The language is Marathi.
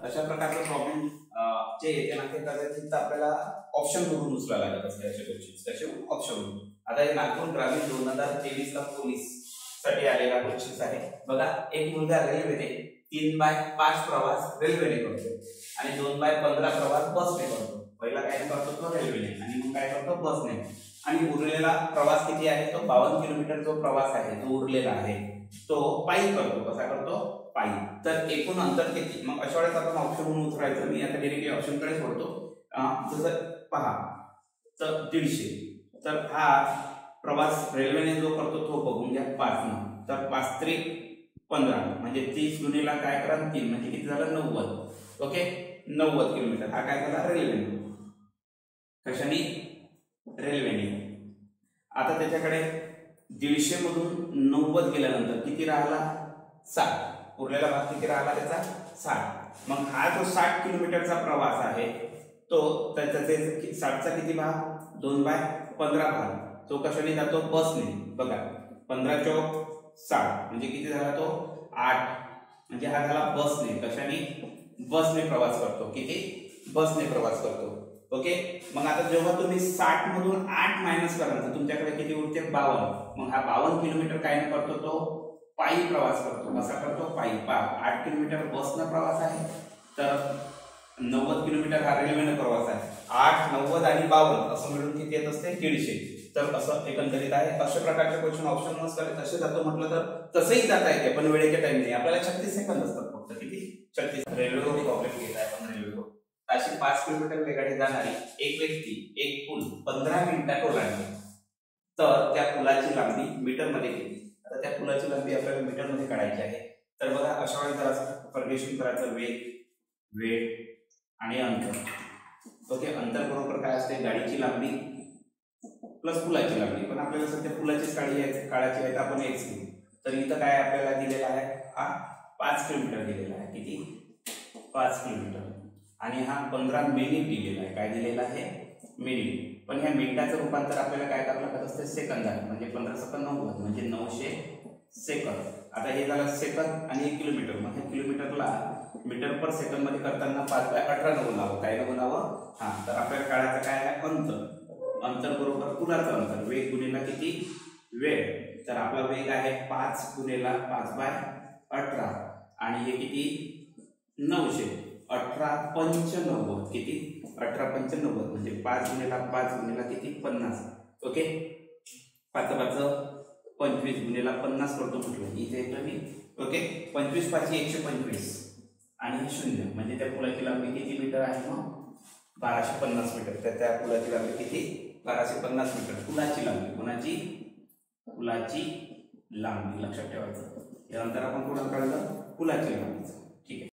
अशा प्रकारचा प्रॉब्लेम जे येते ना ते कदाचित आपल्याला ऑप्शन करून उचलायला लागत असते असे क्वेश्चन त्याचे ऑप्शन. आता हे नागपूर ग्रामीण 2023 ला पोलीस साठी आलेला क्वेश्चन आहे बघा. एक मुलगा रेल्वेने 3/5 प्रवास रेल्वेने करतो आणि 2/15 प्रवास बसने करतो. पहिला काय करतो तो रेल्वेने आणि मग काय करतो बसने. आणि उरलेला प्रवास किती आहे तो 52 किलोमीटर जो प्रवास आहे तो उरलेला आहे तो पायी करतो. कसा करतो पायी. तर एकूण अंतर किती. मग अशा वेळेस आपण ऑप्शन म्हणून उचलायचं. मी आता डायरेक्टली ऑप्शन कडे सोडतो. जसं पहा तर 150. तर हा प्रवास रेल्वेने जो करतो तो बघून घ्या 5 न. तर 5 त्रिक 15 म्हणजे 30 गुणिला काय करा 3 म्हणजे किती झालं 90. ओके 90 किलोमीटर हा काय झाला रेल्वेने. कशाने रेल्वेने. आता त्याच्याकडे 150 मधून 90 गेल्यानंतर किती राहिला 60. उरलेला भाग किती राहिला त्याचा 60. मग हा जो 60 किलोमीटरचा प्रवास आहे तो त्याचा 60चा किती भाग 2/15 भाग तो कशाने जातो बसने. बघा 15 चौक 60 म्हणजे किती झाला तो 8 म्हणजे हा झाला बसने. कशाने बसने प्रवास करतो. किती बसने प्रवास करतो. ओके. मग आता जेव्हा तुम्ही 60 मधून 8 मायनस कराल तर तुमच्याकडे किती उरते 52. मग हा 52 किलोमीटर काय करतो तो पायी प्रवास करतो. कसा करतो पायी. 8 किलोमीटर बसनं प्रवास आहे तर 90 किलोमीटर हा रेल्वेनं प्रवास आहे. 8 90 आणि 52 असं मिळून किती येत असते 150. तर असं एकंदरीत आहे. अशा प्रकारचे क्वेश्चन ऑप्शन नसतात तसे जातो म्हटलं तर तसंही जाता येते पण वेळेच्या टाइम नाही. आपल्याला 36 सेकंद असतात फक्त. किती 36. रेल्वे रोड प्रॉब्लेम घेत आहे आपण. रेल्वे रोड अशी 5 किलोमीटर वेगाने जाणारी एक व्यक्ती एक पूल 15 मिनिटात ओलांडली तर त्या पुलाची लांबी मीटर मध्ये किती. आता त्या पुलाची लांबी आपल्याला मीटर मध्ये काढायची आहे. तर बघा अशा वेळेस जरा परगेशन करायचं. वेळ आणि अंतर. ओके. अंतर बरोबर काय असते गाडीची लांबी प्लस पुलाची लांबी. पण आपल्याला सध्या पुलाचीच काढायची आहे तर आपण एक्स घेऊ. तर इथं काय आपल्याला दिलेला आहे हा 5 किलोमीटर दिलेला आहे. किती 5 किलोमीटर. आणि हा 15 मिनिट दिलेला आहे. काय दिलेला आहे मिनिट. पण ह्या मिनिटाचं रूपांतर आपल्याला काय करावं लागत असते सेकंदात. म्हणजे 15 सेकंद 90 म्हणजे 900 सेकंद. आता हे झालं सेकंद आणि 1 किलोमीटर. मग ह्या किलोमीटरला मीटर पर सेकंद मध्ये करताना 5/18 न गुणावं. काय न गुणावं हा. तर आपल्याला काढायचं काय आहे अंतर. अंतर बरोबर पुलाचं अंतर. वेग गुणिला किती वेळ. तर आपला वेग आहे 5 गुणिला 5/18 आणि हे किती 900. 18×95 किती 18×95 म्हणजे 5 गुणिला 5 गुणिला किती 50. ओके. 5 5 25 गुणिला 50 करतो म्हटलं इथे येतो मी. ओके. 25 5 125 आणि 0 म्हणजे त्या पुलाची लांबी किती मीटर आहे मग 1250 मीटर. तर त्या पुलाची लांबी किती 1250 मीटर. पुलाची लांबी. कोणाची पुलाची लांबी लक्षात ठेवायचं. यानंतर आपण पुढे काढलं पुलाची लांबी. ठीक आहे.